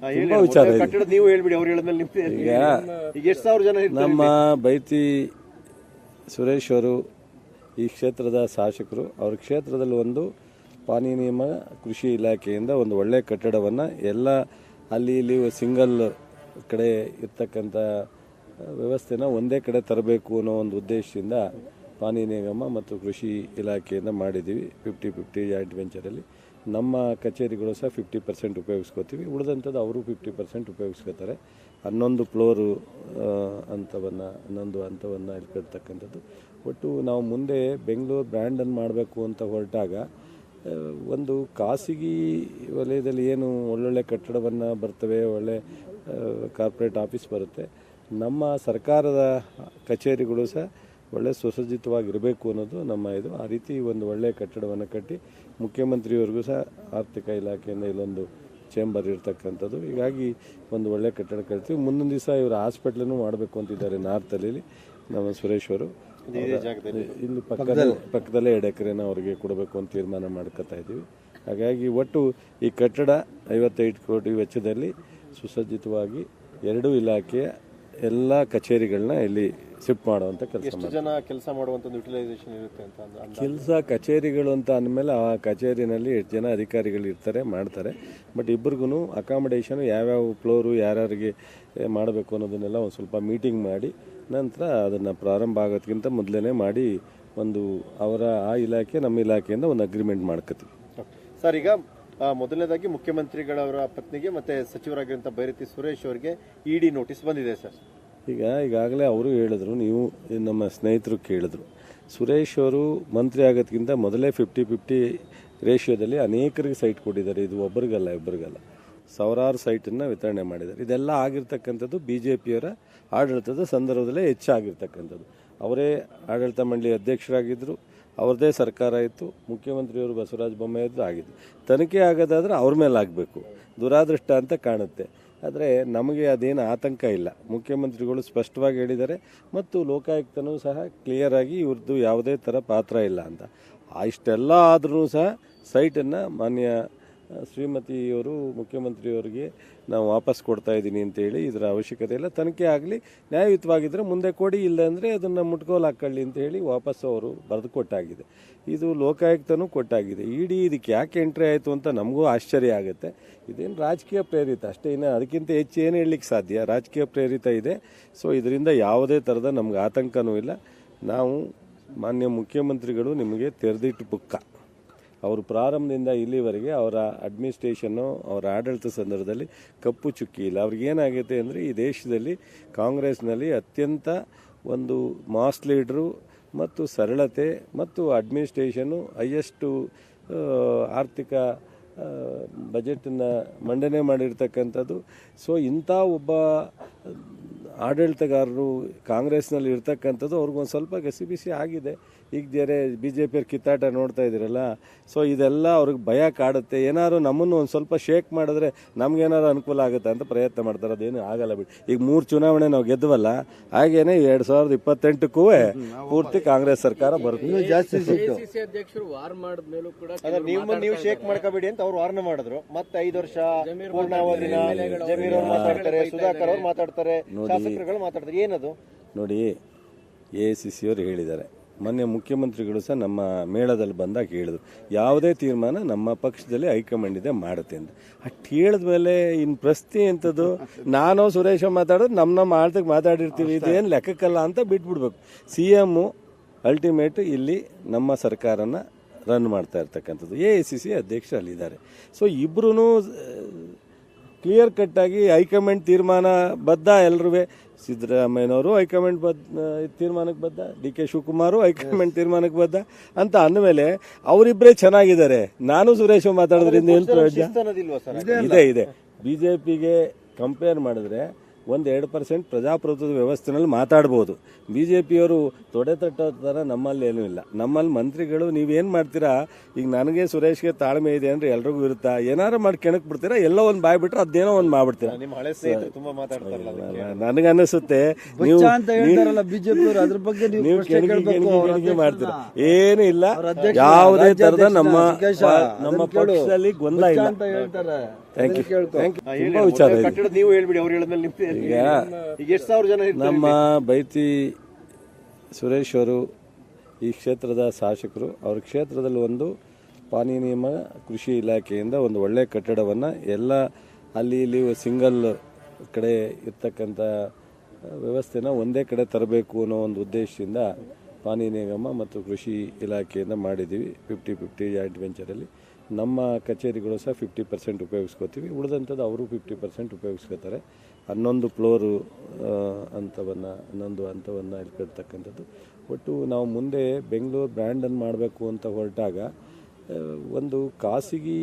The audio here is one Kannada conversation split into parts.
ತುಂಬಾ ವಿಚಾರ ಇದೆ. ಕಟ್ಟಡ ನೀವು ಹೇಳ್ಬಿಡಿ, ಅವ್ರು ಹೇಳಿದ್ಮೇಲೆ ಈಗ ಎಷ್ಟು ಸಾವಿರ ಜನ ಇರ್ತಾರೆ? ನಮ್ಮ ಬೈತಿ ಸುರೇಶ್ ಅವರು ಈ ಕ್ಷೇತ್ರದ ಶಾಸಕರು. ಅವ್ರ ಕ್ಷೇತ್ರದಲ್ಲಿ ಒಂದು ಪಾನಿ ನಿಯಮ ಕೃಷಿ ಇಲಾಖೆಯಿಂದ ಒಂದು ಒಳ್ಳೆ ಕಟ್ಟಡವನ್ನು ಎಲ್ಲ ಅಲ್ಲಿ ಇಲ್ಲಿ ಸಿಂಗಲ್ ಕಡೆ ಇರ್ತಕ್ಕಂಥ ವ್ಯವಸ್ಥೆನ ಒಂದೇ ಕಡೆ ತರಬೇಕು ಅನ್ನೋ ಒಂದು ಉದ್ದೇಶದಿಂದ ಪಾನಿ ನಿಗಮ ಮತ್ತು ಕೃಷಿ ಇಲಾಖೆಯಿಂದ ಮಾಡಿದ್ದೀವಿ. 50-50 ಜಾಯಿಂಟ್ ವೆಂಚರಲ್ಲಿ ನಮ್ಮ ಕಚೇರಿಗಳು ಸಹ 50% ಉಪಯೋಗಿಸ್ಕೋತೀವಿ. ಉಳಿದಂಥದ್ದು ಅವರು 50% ಉಪಯೋಗಿಸ್ಕೋತಾರೆ. 11 ಫ್ಲೋರು ಹನ್ನೊಂದು ಹಂತವನ್ನು ಇಟ್ಕೊಳ್ತಕ್ಕಂಥದ್ದು. ಒಟ್ಟು ನಾವು ಮುಂದೆ ಬೆಂಗಳೂರು ಬ್ರ್ಯಾಂಡನ್ನು ಮಾಡಬೇಕು ಅಂತ ಹೊರಟಾಗ ಒಂದು ಖಾಸಗಿ ವಲಯದಲ್ಲಿ ಏನು ಒಳ್ಳೊಳ್ಳೆ ಕಟ್ಟಡವನ್ನು ಬರ್ತವೆ, ಒಳ್ಳೆ ಕಾರ್ಪೊರೇಟ್ ಆಫೀಸ್ ಬರುತ್ತೆ, ನಮ್ಮ ಸರ್ಕಾರದ ಕಚೇರಿಗಳು ಸಹ ಒಳ್ಳೆ ಸುಸಜ್ಜಿತವಾಗಿರಬೇಕು ಅನ್ನೋದು ನಮ್ಮ ಇದು. ಆ ರೀತಿ ಒಂದು ಒಳ್ಳೆಯ ಕಟ್ಟಡವನ್ನು ಕಟ್ಟಿ ಮುಖ್ಯಮಂತ್ರಿಯವರಿಗೂ ಸಹ ಆರ್ಥಿಕ ಇಲಾಖೆಯಿಂದ ಇಲ್ಲೊಂದು ಚೇಂಬರ್ ಇರ್ತಕ್ಕಂಥದ್ದು. ಹೀಗಾಗಿ ಒಂದು ಒಳ್ಳೆ ಕಟ್ಟಡ ಕಟ್ತೀವಿ. ಮುಂದಿನ ದಿವಸ ಇವರು ಹಾಸ್ಪಿಟ್ಲನ್ನು ಮಾಡಬೇಕು ಅಂತಿದ್ದಾರೆ ನಾರ್ತಲ್ಲಿ. ನಮ್ಮ ಸುರೇಶ್ ಅವರು ಇಲ್ಲಿ ಪಕ್ಕದಲ್ಲೇ 2 ಎಕರೆನ ಅವರಿಗೆ ಕೊಡಬೇಕು ಅಂತ ತೀರ್ಮಾನ ಮಾಡ್ಕೊತಾ ಇದ್ದೀವಿ. ಹಾಗಾಗಿ ಒಟ್ಟು ಈ ಕಟ್ಟಡ 55 ಕೋಟಿ ವೆಚ್ಚದಲ್ಲಿ ಸುಸಜ್ಜಿತವಾಗಿ 2 ಇಲಾಖೆಯ ಎಲ್ಲ ಕಚೇರಿಗಳನ್ನ ಇಲ್ಲಿ ಶಿಫ್ಟ್ ಮಾಡುವಂಥ ಕೆಲಸ ಮಾಡುವಂಥ ಯುಟಿಲೈಸೇಷನ್ ಇರುತ್ತೆ ಅಂತ ಕೆಲಸ ಕಚೇರಿಗಳು ಅಂತ ಅಂದಮೇಲೆ ಆ ಕಚೇರಿನಲ್ಲಿ 8 ಜನ ಅಧಿಕಾರಿಗಳು ಇರ್ತಾರೆ, ಮಾಡ್ತಾರೆ. ಬಟ್ ಇಬ್ಬರಿಗೂ ಅಕಾಮಿಡೇಷನ್ ಯಾವ್ಯಾವ ಫ್ಲೋರು ಯಾರ್ಯಾರಿಗೆ ಮಾಡಬೇಕು ಅನ್ನೋದನ್ನೆಲ್ಲ ಒಂದು ಸ್ವಲ್ಪ ಮೀಟಿಂಗ್ ಮಾಡಿ ನಂತರ ಅದನ್ನು ಪ್ರಾರಂಭ ಆಗೋದಕ್ಕಿಂತ ಮೊದಲೇ ಮಾಡಿ ಒಂದು ಅವರ ಆ ಇಲಾಖೆ ನಮ್ಮ ಇಲಾಖೆಯಿಂದ ಒಂದು ಅಗ್ರಿಮೆಂಟ್ ಮಾಡ್ಕೋತೀವಿ. ಸರ್, ಈಗ ಮೊದಲನೇದಾಗಿ ಮುಖ್ಯಮಂತ್ರಿಗಳವರ ಪತ್ನಿಗೆ ಮತ್ತೆ ಸಚಿವರಾಗಿರುವಂಥ ಬೈರತಿ ಸುರೇಶ್ ಅವರಿಗೆ ಇಡಿ ನೋಟಿಸ್ ಬಂದಿದೆ ಸರ್. ಈಗಾಗಲೇ ಅವರು ಹೇಳಿದ್ರು, ನೀವು ನಮ್ಮ ಸ್ನೇಹಿತರು ಕೇಳಿದ್ರು, ಸುರೇಶ್ ಅವರು ಮಂತ್ರಿ ಆಗೋದಕ್ಕಿಂತ ಮೊದಲೇ 50-50 ರೇಷಿಯೋದಲ್ಲಿ ಅನೇಕರಿಗೆ ಸೈಟ್ ಕೊಟ್ಟಿದ್ದಾರೆ. ಇದು ಒಬ್ಬರಿಗಲ್ಲ ಇಬ್ಬರಿಗಲ್ಲ, ಸಾವಿರಾರು ಸೈಟನ್ನು ವಿತರಣೆ ಮಾಡಿದ್ದಾರೆ. ಇದೆಲ್ಲ ಆಗಿರ್ತಕ್ಕಂಥದ್ದು BJPಯವರ ಆಡಳಿತದ ಸಂದರ್ಭದಲ್ಲೇ ಹೆಚ್ಚಾಗಿರ್ತಕ್ಕಂಥದ್ದು. ಅವರೇ ಆಡಳಿತ ಮಂಡಳಿ ಅಧ್ಯಕ್ಷರಾಗಿದ್ದರು, ಅವ್ರದ್ದೇ ಸರ್ಕಾರ ಇತ್ತು, ಮುಖ್ಯಮಂತ್ರಿಯವರು ಬಸವರಾಜ ಬೊಮ್ಮಾಯಿಯವ್ರದ್ದು ಆಗಿದ್ದು. ತನಿಖೆ ಆಗೋದಾದರೆ ಅವ್ರ ಮೇಲೆ ಆಗಬೇಕು, ದುರಾದೃಷ್ಟ ಅಂತ ಕಾಣುತ್ತೆ. ಆದರೆ ನಮಗೆ ಅದೇನು ಆತಂಕ ಇಲ್ಲ. ಮುಖ್ಯಮಂತ್ರಿಗಳು ಸ್ಪಷ್ಟವಾಗಿ ಹೇಳಿದ್ದಾರೆ ಮತ್ತು ಲೋಕಾಯುಕ್ತನೂ ಸಹ ಕ್ಲಿಯರ್ ಆಗಿ ಇವ್ರದ್ದು ಯಾವುದೇ ಥರ ಪಾತ್ರ ಇಲ್ಲ ಅಂತ. ಇಷ್ಟೆಲ್ಲ ಆದ್ರೂ ಸಹ ಸೈಟನ್ನು ಮಾನ್ಯ ಶ್ರೀಮತಿಯವರು ಮುಖ್ಯಮಂತ್ರಿಯವರಿಗೆ ನಾವು ವಾಪಸ್ ಕೊಡ್ತಾ ಇದ್ದೀನಿ ಅಂತೇಳಿ, ಇದರ ಅವಶ್ಯಕತೆ ಇಲ್ಲ, ತನಿಖೆ ಆಗಲಿ, ನ್ಯಾಯಯುತವಾಗಿದ್ದರೆ ಮುಂದೆ ಕೊಡಿ, ಇಲ್ಲಾಂದರೆ ಅದನ್ನು ಮುಟ್ಕೋಲು ಹಾಕೊಳ್ಳಿ ಅಂತ ಹೇಳಿ ವಾಪಸ್ ಅವರು ಬರೆದು ಕೊಟ್ಟಾಗಿದೆ. ಇದು ಲೋಕಾಯುಕ್ತನೂ ಕೊಟ್ಟಾಗಿದೆ. ಇಡಿ ಇದಕ್ಕೆ ಯಾಕೆ ಎಂಟ್ರಿ ಆಯಿತು ಅಂತ ನಮಗೂ ಆಶ್ಚರ್ಯ ಆಗುತ್ತೆ. ಇದೇನು ರಾಜಕೀಯ ಪ್ರೇರಿತ ಅಷ್ಟೇ, ಇನ್ನು ಅದಕ್ಕಿಂತ ಹೆಚ್ಚು ಏನು ಹೇಳಲಿಕ್ಕೆ ಸಾಧ್ಯ. ರಾಜಕೀಯ ಪ್ರೇರಿತ ಇದೆ. ಸೊ ಇದರಿಂದ ಯಾವುದೇ ಥರದ ನಮ್ಗೆ ಆತಂಕನೂ ಇಲ್ಲ. ನಾವು ಮಾನ್ಯ ಮುಖ್ಯಮಂತ್ರಿಗಳು ನಿಮಗೆ ತೆರೆದಿಟ್ಟು ಬುಕ್ಕ, ಅವರು ಪ್ರಾರಂಭದಿಂದ ಇಲ್ಲಿವರೆಗೆ ಅವರ ಅಡ್ಮಿನಿಸ್ಟ್ರೇಷನ್ನು ಅವರ ಆಡಳಿತ ಸಂದರ್ಭದಲ್ಲಿ ಕಪ್ಪು ಚುಕ್ಕಿ ಇಲ್ಲ. ಅವ್ರಿಗೇನಾಗುತ್ತೆ ಅಂದರೆ ಈ ದೇಶದಲ್ಲಿ ಕಾಂಗ್ರೆಸ್ನಲ್ಲಿ ಅತ್ಯಂತ ಒಂದು ಮಾಸ್ ಲೀಡ್ರು ಮತ್ತು ಸರಳತೆ ಮತ್ತು ಅಡ್ಮಿನಿಸ್ಟ್ರೇಷನ್ನು ಹೈಯೆಸ್ಟು ಆರ್ಥಿಕ ಬಜೆಟನ್ನು ಮಂಡನೆ ಮಾಡಿರ್ತಕ್ಕಂಥದ್ದು. ಸೊ ಇಂಥ ಒಬ್ಬ ಆಡಳಿತಗಾರರು ಕಾಂಗ್ರೆಸ್ನಲ್ಲಿ ಇರ್ತಕ್ಕಂಥದ್ದು ಅವ್ರಿಗೊಂದು ಸ್ವಲ್ಪ ಗಸಿಬಿಸಿ ಆಗಿದೆ. ಈಗ ಬೇರೆ BJPಯವ್ರ ಕಿತ್ತಾಟ ನೋಡ್ತಾ ಇದ್ದೀರಲ್ಲ, ಸೊ ಇದೆಲ್ಲ ಅವ್ರಿಗೆ ಭಯ ಕಾಡುತ್ತೆ. ಏನಾದ್ರು ನಮ್ಮನ್ನು ಒಂದು ಸ್ವಲ್ಪ ಶೇಕ್ ಮಾಡಿದ್ರೆ ನಮ್ಗೇನಾದ್ರು ಅನುಕೂಲ ಆಗುತ್ತೆ ಅಂತ ಪ್ರಯತ್ನ ಮಾಡ್ತಾರೆ. ಅದೇನು ಆಗಲ್ಲ ಬಿಡಿ. ಈಗ 3 ಚುನಾವಣೆ ನಾವು ಗೆದ್ದವಲ್ಲ, ಹಾಗೇನೆ 2028ಕ್ಕೂ ಪೂರ್ತಿ ಕಾಂಗ್ರೆಸ್ ಸರ್ಕಾರ ಬರುತ್ತೆ. ಜಾಸ್ತಿ ನೀವು ಶೇಕ್ ಮಾಡ್ಕೋಬೇಡಿ ಅಂತ ಅವ್ರು ವಾರ್ನ್ ಮಾಡಿದ್ರು. ಮತ್ತೆ 5 ವರ್ಷ ಪೂರ್ಣಾವಧಿನ ಜಮೀರ್ ಅವ್ರು ಮಾತಾಡ್ತಾರೆ, ಸುಧಾಕರ್ ಅವ್ರು ಮಾತಾಡ್ತಾರೆ, ಶಾಸಕರುಗಳು ಮಾತಾಡ್ತಾರೆ. ಏನದು ನೋಡಿ, ACC ಅವರು ಹೇಳಿದ್ದಾರೆ, ಮೊನ್ನೆ ಮುಖ್ಯಮಂತ್ರಿಗಳು ಸಹ ನಮ್ಮ ಮೇಳದಲ್ಲಿ ಬಂದಾಗ ಹೇಳಿದ್ರು, ಯಾವುದೇ ತೀರ್ಮಾನ ನಮ್ಮ ಪಕ್ಷದಲ್ಲಿ ಹೈಕಮಾಂಡ್ ಇದೆ ಮಾಡುತ್ತೆ ಅಂತ. ಅಷ್ಟು ಹೇಳಿದ್ಮೇಲೆ ಇನ್ನು ಪ್ರಶ್ನೆ ಎಂಥದ್ದು? ನಾನು ಸುರೇಶ ಮಾತಾಡೋದು ನಮ್ಮ ಆಳ್ತಕ್ಕೆ ಮಾತಾಡಿರ್ತೀವಿ, ಇದೇನು ಲೆಕ್ಕಕ್ಕಲ್ಲ ಅಂತ ಬಿಟ್ಬಿಡ್ಬೇಕು. CM ಅಲ್ಟಿಮೇಟ್ ಇಲ್ಲಿ ನಮ್ಮ ಸರ್ಕಾರನ ರನ್ ಮಾಡ್ತಾ ಇರ್ತಕ್ಕಂಥದ್ದು. AICC ಅಧ್ಯಕ್ಷರು ಅಲ್ಲಿದ್ದಾರೆ. ಸೊ ಇಬ್ಬರೂ ಕ್ಲಿಯರ್ ಕಟ್ಟಾಗಿ ಹೈಕಮಾಂಡ್ ತೀರ್ಮಾನ ಬದ್ಧ. ಎಲ್ಲರೂ ಸಿದ್ದರಾಮಯ್ಯನವರು ಹೈಕಮಾಂಡ್ ತೀರ್ಮಾನಕ್ಕೆ ಬದ್ಧ, DK ಶಿವಕುಮಾರು ಹೈಕಮಾಂಡ್ ತೀರ್ಮಾನಕ್ಕೆ ಬದ್ಧ ಅಂತ ಅಂದಮೇಲೆ ಅವರಿಬ್ಬರೇ ಚೆನ್ನಾಗಿದ್ದಾರೆ. ನಾನು ಸುರೇಶ್ ಮಾತಾಡೋದ್ರಿಂದ ಏನು ಪ್ರಯೋಜನ ಇದೆ? BJPಗೆ ಕಂಪೇರ್ ಮಾಡಿದ್ರೆ 1-2% ಪ್ರಜಾಪ್ರಭುತ್ವದ ವ್ಯವಸ್ಥೆನಲ್ಲಿ ಮಾತಾಡ್ಬೋದು. BJPಯವರು ತೊಡೆ ತಟ್ಟೋ ಥರ ನಮ್ಮಲ್ಲಿ ಏನೂ ಇಲ್ಲ. ನಮ್ಮಲ್ಲಿ ಮಂತ್ರಿಗಳು ನೀವೇನು ಮಾಡ್ತೀರಾ, ಈಗ ನನಗೆ ಸುರೇಶ್ಗೆ ತಾಳ್ಮೆ ಇದೆ ಅಂದರೆ ಎಲ್ರಿಗೂ ಇರುತ್ತಾ? ಏನಾರು ಮಾಡಿ ಕೆಣಕ್ ಬಿಡ್ತೀರಾ, ಎಲ್ಲೋ ಒಂದು ಬಾಯ್ ಬಿಟ್ರೆ ಅದೇನೋ ಒಂದು ಮಾಡ್ಬಿಡ್ತೀರಾ. ನನಗನ್ನಿಸುತ್ತೆ ನೀವು ಕೆಣಕಿ ಮಾಡ್ತೀರಾ. ಏನೂ ಇಲ್ಲ, ಯಾವುದೇ ಥರದ ನಮ್ಮ ಪಕ್ಷದಲ್ಲಿ ಗೊಂದಲ ಇಲ್ಲ. ಥ್ಯಾಂಕ್ ಯು ಹೇಳಿ, ತುಂಬಾ ವಿಚಾರ ಇದೆ. ಕಟ್ಟಡ ನೀವು ಹೇಳ್ಬಿಡಿ, ಅವ್ರು ಹೇಳಿದ್ಮೇಲೆ ನಿಮ್ಗೆ ಈಗ ಎಷ್ಟು ಸಾವಿರ ಜನ ಇರ್ತಾರೆ ನಮ್ಮ ಬೈತಿ ಸುರೇಶ್ ಅವರು ಈ ಕ್ಷೇತ್ರದ ಶಾಸಕರು. ಅವ್ರ ಕ್ಷೇತ್ರದಲ್ಲಿ ಒಂದು ಪಾನಿ ನಿಯಮ ಕೃಷಿ ಇಲಾಖೆಯಿಂದ ಒಂದು ಒಳ್ಳೆ ಕಟ್ಟಡವನ್ನು ಎಲ್ಲ ಅಲ್ಲಿ ಇಲ್ಲಿ ಸಿಂಗಲ್ ಕಡೆ ಇರ್ತಕ್ಕಂಥ ವ್ಯವಸ್ಥೆನ ಒಂದೇ ಕಡೆ ತರಬೇಕು ಅನ್ನೋ ಒಂದು ಉದ್ದೇಶದಿಂದ ಪಾನಿ ನಿಗಮ ಮತ್ತು ಕೃಷಿ ಇಲಾಖೆಯಿಂದ ಮಾಡಿದ್ದೀವಿ. 50-50 ಜಾಯಿಂಟ್ ವೆಂಚರಲ್ಲಿ ನಮ್ಮ ಕಚೇರಿಗಳು ಸಹ 50% ಉಪಯೋಗಿಸ್ಕೋತೀವಿ. ಉಳಿದಂಥದ್ದು ಅವರು 50% ಉಪಯೋಗಿಸ್ಕೋತಾರೆ. 11 ಫ್ಲೋರು ಹನ್ನೊಂದು ಹಂತವನ್ನು ಇಟ್ಕೊಳ್ತಕ್ಕಂಥದ್ದು. ಒಟ್ಟು ನಾವು ಮುಂದೆ ಬೆಂಗಳೂರು ಬ್ರ್ಯಾಂಡನ್ನು ಮಾಡಬೇಕು ಅಂತ ಹೊರಟಾಗ ಒಂದು ಖಾಸಗಿ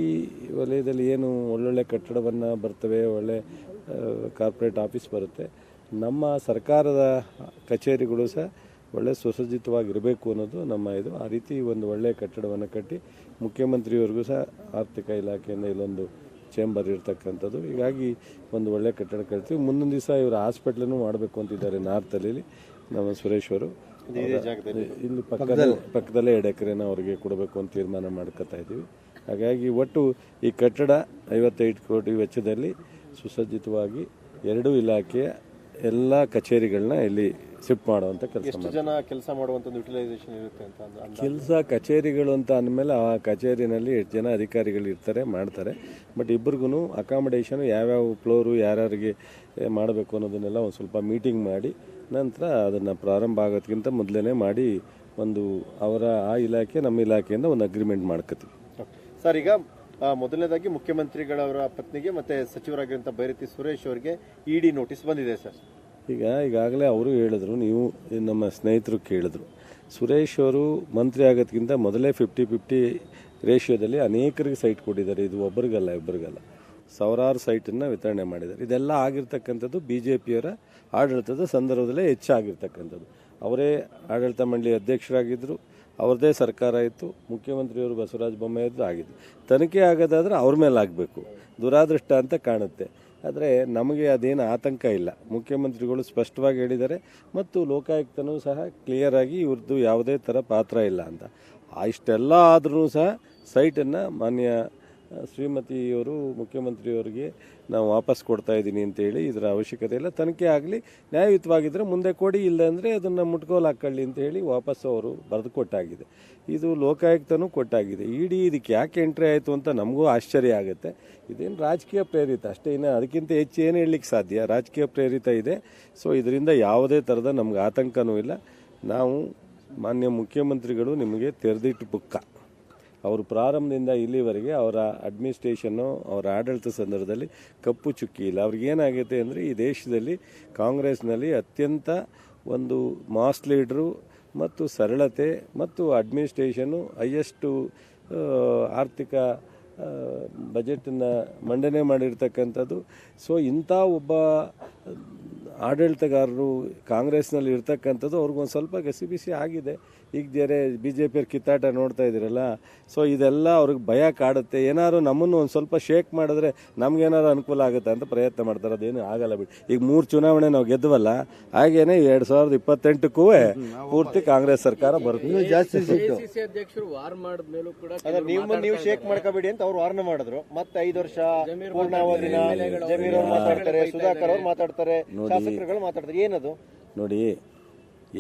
ವಲಯದಲ್ಲಿ ಏನು ಒಳ್ಳೊಳ್ಳೆ ಕಟ್ಟಡವನ್ನು ಬರ್ತವೆ, ಒಳ್ಳೆ ಕಾರ್ಪೊರೇಟ್ ಆಫೀಸ್ ಬರುತ್ತೆ, ನಮ್ಮ ಸರ್ಕಾರದ ಕಚೇರಿಗಳು ಸಹ ಒಳ್ಳೆ ಸುಸಜ್ಜಿತವಾಗಿರಬೇಕು ಅನ್ನೋದು ನಮ್ಮ ಇದು. ಆ ರೀತಿ ಒಂದು ಒಳ್ಳೆಯ ಕಟ್ಟಡವನ್ನು ಕಟ್ಟಿ ಮುಖ್ಯಮಂತ್ರಿಯವರಿಗೂ ಸಹ ಆರ್ಥಿಕ ಇಲಾಖೆಯಿಂದ ಇಲ್ಲೊಂದು ಚೇಂಬರ್ ಇರ್ತಕ್ಕಂಥದ್ದು. ಹೀಗಾಗಿ ಒಂದು ಒಳ್ಳೆ ಕಟ್ಟಡ ಕಟ್ತೀವಿ. ಮುಂದಿನ ದಿವಸ ಇವರು ಹಾಸ್ಪಿಟ್ಲನ್ನು ಮಾಡಬೇಕು ಅಂತಿದ್ದಾರೆ ನಾರ್ತಲ್ಲಿ ನಮ್ಮ ಸುರೇಶ್ ಅವರು. ಇಲ್ಲಿ ಪಕ್ಕದಲ್ಲೇ 2 ಎಕರೆನ ಅವರಿಗೆ ಕೊಡಬೇಕು ಅಂತ ತೀರ್ಮಾನ ಮಾಡ್ಕೊತಾ ಇದ್ದೀವಿ. ಹಾಗಾಗಿ ಒಟ್ಟು ಈ ಕಟ್ಟಡ 55 ಕೋಟಿ ವೆಚ್ಚದಲ್ಲಿ ಸುಸಜ್ಜಿತವಾಗಿ 2 ಇಲಾಖೆಯ ಎಲ್ಲ ಕಚೇರಿಗಳನ್ನ ಇಲ್ಲಿ ಶಿಫ್ಟ್ ಮಾಡುವಂಥ ಕೆಲಸ. ಜನ ಕೆಲಸ ಮಾಡುವಂಥ ಯುಟಿಲೈಸೇಷನ್ ಇರುತ್ತೆ ಅಂತ ಕೆಲಸ ಕಚೇರಿಗಳು ಅಂತ ಅಂದಮೇಲೆ ಆ ಕಚೇರಿನಲ್ಲಿ 8 ಜನ ಅಧಿಕಾರಿಗಳು ಇರ್ತಾರೆ, ಮಾಡ್ತಾರೆ. ಬಟ್ ಇಬ್ಬರಿಗೂ ಅಕಾಮಿಡೇಷನು ಯಾವ್ಯಾವ ಫ್ಲೋರು ಯಾರ್ಯಾರಿಗೆ ಮಾಡಬೇಕು ಅನ್ನೋದನ್ನೆಲ್ಲ ಒಂದು ಸ್ವಲ್ಪ ಮೀಟಿಂಗ್ ಮಾಡಿ ನಂತರ ಅದನ್ನು ಪ್ರಾರಂಭ ಆಗೋದಕ್ಕಿಂತ ಮೊದಲೇ ಮಾಡಿ ಒಂದು ಅವರ ಆ ಇಲಾಖೆ ನಮ್ಮ ಇಲಾಖೆಯಿಂದ ಒಂದು ಅಗ್ರಿಮೆಂಟ್ ಮಾಡ್ಕೋತೀವಿ. ಸರ್, ಈಗ ಮೊದಲನೇದಾಗಿ ಮುಖ್ಯಮಂತ್ರಿಗಳವರ ಪತ್ನಿಗೆ ಮತ್ತೆ ಸಚಿವರಾಗಿರುವಂಥ ಬೈರತಿ ಸುರೇಶ್ ಅವರಿಗೆ ಇಡಿ ನೋಟಿಸ್ ಬಂದಿದೆ ಸರ್. ಈಗಾಗಲೇ ಅವರು ಹೇಳಿದ್ರು, ನೀವು ನಮ್ಮ ಸ್ನೇಹಿತರು ಕೇಳಿದ್ರು, ಸುರೇಶ್ ಅವರು ಮಂತ್ರಿ ಆಗೋದಕ್ಕಿಂತ ಮೊದಲೇ 50-50 ರೇಷಿಯೋದಲ್ಲಿ ಅನೇಕರಿಗೆ ಸೈಟ್ ಕೊಟ್ಟಿದ್ದಾರೆ. ಇದು ಒಬ್ಬರಿಗಲ್ಲ ಇಬ್ಬರಿಗಲ್ಲ, ಸಾವಿರಾರು ಸೈಟನ್ನು ವಿತರಣೆ ಮಾಡಿದ್ದಾರೆ. ಇದೆಲ್ಲ ಆಗಿರ್ತಕ್ಕಂಥದ್ದು BJPಯವರ ಆಡಳಿತದ ಸಂದರ್ಭದಲ್ಲೇ ಹೆಚ್ಚಾಗಿರ್ತಕ್ಕಂಥದ್ದು. ಅವರೇ ಆಡಳಿತ ಮಂಡಳಿ ಅಧ್ಯಕ್ಷರಾಗಿದ್ದರು, ಅವ್ರದ್ದೇ ಸರ್ಕಾರ ಇತ್ತು, ಮುಖ್ಯಮಂತ್ರಿಯವರು ಬಸವರಾಜ ಬೊಮ್ಮಾಯಿಯವ್ರದ್ದು ಆಗಿದ್ದು. ತನಿಖೆ ಆಗೋದಾದರೆ ಅವ್ರ ಮೇಲೆ ಆಗಬೇಕು, ದುರಾದೃಷ್ಟ ಅಂತ ಕಾಣುತ್ತೆ. ಆದರೆ ನಮಗೆ ಅದೇನು ಆತಂಕ ಇಲ್ಲ. ಮುಖ್ಯಮಂತ್ರಿಗಳು ಸ್ಪಷ್ಟವಾಗಿ ಹೇಳಿದ್ದಾರೆ ಮತ್ತು ಲೋಕಾಯುಕ್ತನೂ ಸಹ ಕ್ಲಿಯರ್ ಆಗಿ ಇವ್ರದ್ದು ಯಾವುದೇ ಥರ ಪಾತ್ರ ಇಲ್ಲ ಅಂತ. ಇಷ್ಟೆಲ್ಲ ಆದ್ರೂ ಸಹ ಸೈಟನ್ನು ಮಾನ್ಯ ಶ್ರೀಮತಿಯವರು ಮುಖ್ಯಮಂತ್ರಿಯವರಿಗೆ ನಾವು ವಾಪಸ್ ಕೊಡ್ತಾ ಇದ್ದೀನಿ ಅಂತೇಳಿ, ಇದರ ಅವಶ್ಯಕತೆ ಇಲ್ಲ, ತನಿಖೆ ಆಗಲಿ, ನ್ಯಾಯಯುತವಾಗಿದ್ದರೆ ಮುಂದೆ ಕೊಡಿ, ಇಲ್ಲ ಅಂದರೆ ಅದನ್ನು ಮುಟ್ಕೋಲು ಹಾಕೊಳ್ಳಿ ಅಂತ ಹೇಳಿ ವಾಪಸ್ ಅವರು ಬರೆದು ಕೊಟ್ಟಾಗಿದೆ. ಇದು ಲೋಕಾಯುಕ್ತನೂ ಕೊಟ್ಟಾಗಿದೆ. ಇಡಿ ಇದಕ್ಕೆ ಯಾಕೆ ಎಂಟ್ರಿ ಆಯಿತು ಅಂತ ನಮಗೂ ಆಶ್ಚರ್ಯ ಆಗುತ್ತೆ. ಇದೇನು ರಾಜಕೀಯ ಪ್ರೇರಿತ ಅಷ್ಟೇ, ಇನ್ನು ಅದಕ್ಕಿಂತ ಹೆಚ್ಚು ಏನು ಹೇಳಲಿಕ್ಕೆ ಸಾಧ್ಯ. ರಾಜಕೀಯ ಪ್ರೇರಿತ ಇದೆ. ಸೊ ಇದರಿಂದ ಯಾವುದೇ ಥರದ ನಮ್ಗೆ ಆತಂಕನೂ ಇಲ್ಲ. ನಾವು ಮಾನ್ಯ ಮುಖ್ಯಮಂತ್ರಿಗಳು ನಿಮಗೆ ತೆರೆದಿಟ್ಟು ಪುಕ್ಕ, ಅವರು ಪ್ರಾರಂಭದಿಂದ ಇಲ್ಲಿವರೆಗೆ ಅವರ ಅಡ್ಮಿನಿಸ್ಟ್ರೇಷನ್ನು ಅವರ ಆಡಳಿತ ಸಂದರ್ಭದಲ್ಲಿ ಕಪ್ಪು ಚುಕ್ಕಿ ಇಲ್ಲ. ಅವ್ರಿಗೇನಾಗುತ್ತೆ ಅಂದರೆ ಈ ದೇಶದಲ್ಲಿ ಕಾಂಗ್ರೆಸ್ನಲ್ಲಿ ಅತ್ಯಂತ ಒಂದು ಮಾಸ್ ಲೀಡ್ರು ಮತ್ತು ಸರಳತೆ ಮತ್ತು ಅಡ್ಮಿನಿಸ್ಟ್ರೇಷನ್ನು ಹೈಯೆಸ್ಟು ಆರ್ಥಿಕ ಬಜೆಟನ್ನು ಮಂಡನೆ ಮಾಡಿರ್ತಕ್ಕಂಥದ್ದು. ಸೊ ಇಂಥ ಒಬ್ಬ ಆಡಳಿತಗಾರರು ಕಾಂಗ್ರೆಸ್ನಲ್ಲಿ ಇರ್ತಕ್ಕಂಥದ್ದು ಅವ್ರಿಗೊಂದು ಸ್ವಲ್ಪ ಗಸಿಬಿಸಿ ಆಗಿದೆ. ಈಗ ಬೇರೆ BJPಯವ್ರ ಕಿತ್ತಾಟ ನೋಡ್ತಾ ಇದ್ದೀರಲ್ಲ, ಸೊ ಇದೆಲ್ಲ ಅವ್ರಿಗೆ ಭಯ ಕಾಡುತ್ತೆ. ಏನಾದ್ರು ನಮ್ಮನ್ನು ಒಂದು ಸ್ವಲ್ಪ ಶೇಕ್ ಮಾಡಿದ್ರೆ ನಮ್ಗೇನಾದ್ರು ಅನುಕೂಲ ಆಗುತ್ತೆ ಅಂತ ಪ್ರಯತ್ನ ಮಾಡ್ತಾರೆ. ಅದೇನು ಆಗಲ್ಲ ಬಿಡಿ. ಈಗ 3 ಚುನಾವಣೆ ನಾವು ಗೆದ್ದವಲ್ಲ, ಹಾಗೇನೆ 2028ಕ್ಕೂ ಪೂರ್ತಿ ಕಾಂಗ್ರೆಸ್ ಸರ್ಕಾರ ಬರುತ್ತೆ. ನೀವು ಶೇಕ್ ಮಾಡ್ಕೋಬೇಡಿ ಅಂತ ಅವ್ರು ವಾರ್ನ್ ಮಾಡಿದ್ರು. ಮತ್ತೆ 5 ವರ್ಷ ಪೂರ್ಣಾವಧಿನ ಜಮೀರ್ ಅವ್ರು ಮಾತಾಡ್ತಾರೆ, ಸುಧಾಕರ್ ಅವ್ರು ಮಾತಾಡ್ತಾರೆ, ಶಾಸಕರುಗಳು ಮಾತಾಡ್ತಾರೆ. ಏನದು ನೋಡಿ,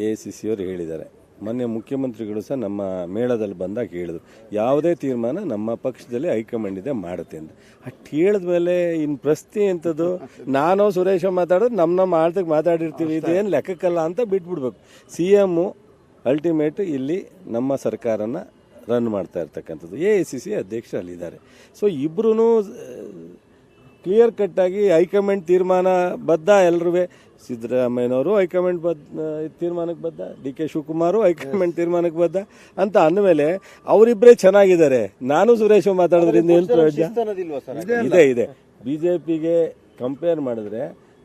AICC ಅವರು ಹೇಳಿದ್ದಾರೆ, ಮೊನ್ನೆ ಮುಖ್ಯಮಂತ್ರಿಗಳು ಸಹ ನಮ್ಮ ಮೇಳದಲ್ಲಿ ಬಂದಾಗ ಹೇಳಿದ್ರು, ಯಾವುದೇ ತೀರ್ಮಾನ ನಮ್ಮ ಪಕ್ಷದಲ್ಲಿ ಹೈಕಮಾಂಡ್ ಇದೆ ಮಾಡುತ್ತೆ ಅಂತ. ಅಷ್ಟು ಹೇಳಿದ್ಮೇಲೆ ಇನ್ನು ಪ್ರಶ್ನೆ ಎಂಥದ್ದು, ನಾನು ಸುರೇಶ ಮಾತಾಡೋದು ನಮ್ಮ ಆಳ್ತಕ್ಕೆ ಮಾತಾಡಿರ್ತೀವಿ, ಇದೇನು ಲೆಕ್ಕಕ್ಕಲ್ಲ ಅಂತ ಬಿಟ್ಬಿಡ್ಬೇಕು. CM ಅಲ್ಟಿಮೇಟ್ ಇಲ್ಲಿ ನಮ್ಮ ಸರ್ಕಾರನ ರನ್ ಮಾಡ್ತಾ ಇರ್ತಕ್ಕಂಥದ್ದು. AICC ಅಧ್ಯಕ್ಷರು ಅಲ್ಲಿದ್ದಾರೆ. ಸೊ ಇಬ್ಬರೂ ಕ್ಲಿಯರ್ ಕಟ್ಟಾಗಿ ಹೈಕಮಾಂಡ್ ತೀರ್ಮಾನ ಬದ್ಧ. ಎಲ್ಲರೂ ಸಿದ್ದರಾಮಯ್ಯನವರು ಹೈಕಮಾಂಡ್ ತೀರ್ಮಾನಕ್ಕೆ ಬದ್ಧ, DK ಶಿವಕುಮಾರು ಹೈಕಮಾಂಡ್ ತೀರ್ಮಾನಕ್ಕೆ ಬದ್ಧ ಅಂತ ಅಂದಮೇಲೆ ಅವರಿಬ್ಬರೇ ಚೆನ್ನಾಗಿದ್ದಾರೆ. ನಾನು ಸುರೇಶ್ ಮಾತಾಡೋದ್ರಿಂದ ಏನು ಪ್ರಯೋಜನ ಇದೆ? BJPಗೆ ಕಂಪೇರ್ ಮಾಡಿದ್ರೆ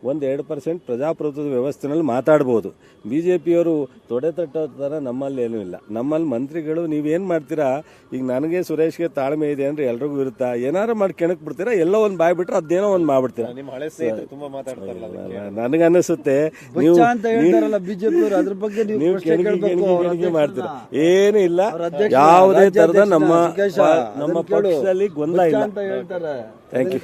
1-2% ಪ್ರಜಾಪ್ರಭುತ್ವದ ವ್ಯವಸ್ಥೆನಲ್ಲಿ ಮಾತಾಡ್ಬೋದು. BJPಯವರು ತೊಡೆ ತಟ್ಟೋ ಥರ ನಮ್ಮಲ್ಲಿ ಏನೂ ಇಲ್ಲ. ನಮ್ಮಲ್ಲಿ ಮಂತ್ರಿಗಳು ನೀವೇನು ಮಾಡ್ತೀರಾ, ಈಗ ನನಗೆ ಸುರೇಶ್ಗೆ ತಾಳ್ಮೆ ಇದೆ ಅಂದರೆ ಎಲ್ರಿಗೂ ಇರುತ್ತಾ, ಏನಾರು ಮಾಡಿ ಕೆಣಕ್ ಬಿಡ್ತೀರಾ, ಎಲ್ಲೋ ಒಂದು ಬಾಯ್ ಬಿಟ್ರೆ ಅದೇನೋ ಒಂದು ಮಾಡ್ಬಿಡ್ತೀರಾ. ನಿಮ್ಮ ಹಳೆ ಸ್ನೇಹಿತರು ತುಂಬಾ ಮಾತಾಡ್ತಾರಲ್ಲ ಅದಕ್ಕೆ. ನನಗನ್ನಿಸುತ್ತೆ ನೀವು ಅಂತ ಹೇಳ್ತಾರಲ್ಲ ಬಿಜೆಪಿ ಅವರು, ಅದ್ರ ಬಗ್ಗೆ ನೀವು ಕೆಣಕಿ ಮಾಡ್ತೀರಾ. ಏನೂ ಇಲ್ಲ, ಯಾವುದೇ ತರದ ನಮ್ಮ ಪಕ್ಷದಲ್ಲಿ ಗೊಂದಲ ಇಲ್ಲ. ಅಂತ ಹೇಳ್ತಾರೆ. Thank you.